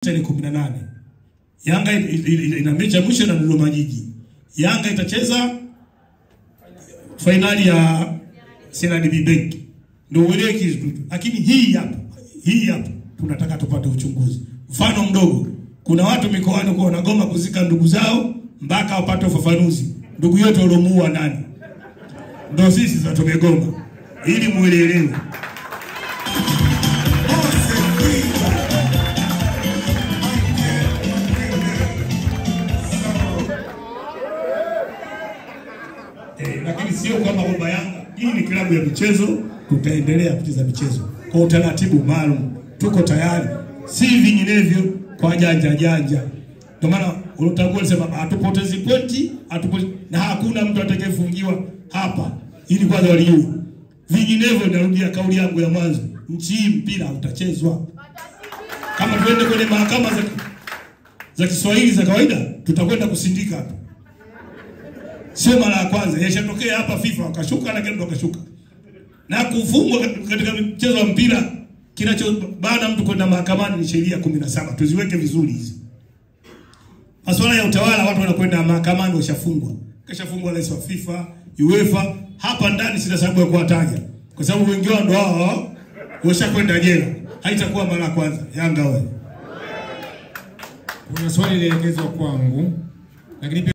Tarehe 18 Yanga ina mechi ya mwisho na Dodoma Jiji. Yanga itacheza finali ya CRDB Bank. Ndio uelewe kitu. Lakini hii hapa tunataka tupate uchunguzi. Mfano mdogo, kuna watu mikoani kwa wanagoma kuzika ndugu zao mpaka wapate ufafanuzi. Ndugu yote waliomuua nani? Ndio sisi za tumegoma. Ili muelewe. Lakini sio kwamba bomba Yanga. Hii ni klabu ya michezo, tutaendelea kucheza michezo kwa utaratibu maalum. Tuko tayari, si vinginevyo kwa janja. Ndio maana unatambua sema hatupotezi pointi, na hakuna mtu atakayefungiwa hapa. Ili kwanza walijue. Vinginevyo narudia kauli yangu ya mwanzo, nchi hii mpira utachezwa. Kama tuende kwenye mahakama za Kiswahili za kawaida, tutakwenda kusindika hapa. Sio mara ya kwanza, yashatokea hapa FIFA wakashuka na kendo wakashuka. Na kufungwa katika mchezo wa mpira kinachobana mtu kwenda mahakamani ni sheria 17. Tuziweke vizuri hizi. Masuala ya utawala watu wanakwenda mahakamani washafungwa. Kashafungwa rais wa FIFA, UEFA, hapa ndani sina sababu ya kuwataja. Kwa sababu wengi wao ndio hao washakwenda jela. Haitakuwa mara ya kwanza. Yanga wewe. Kuna swali lielekezwa kwangu, lakini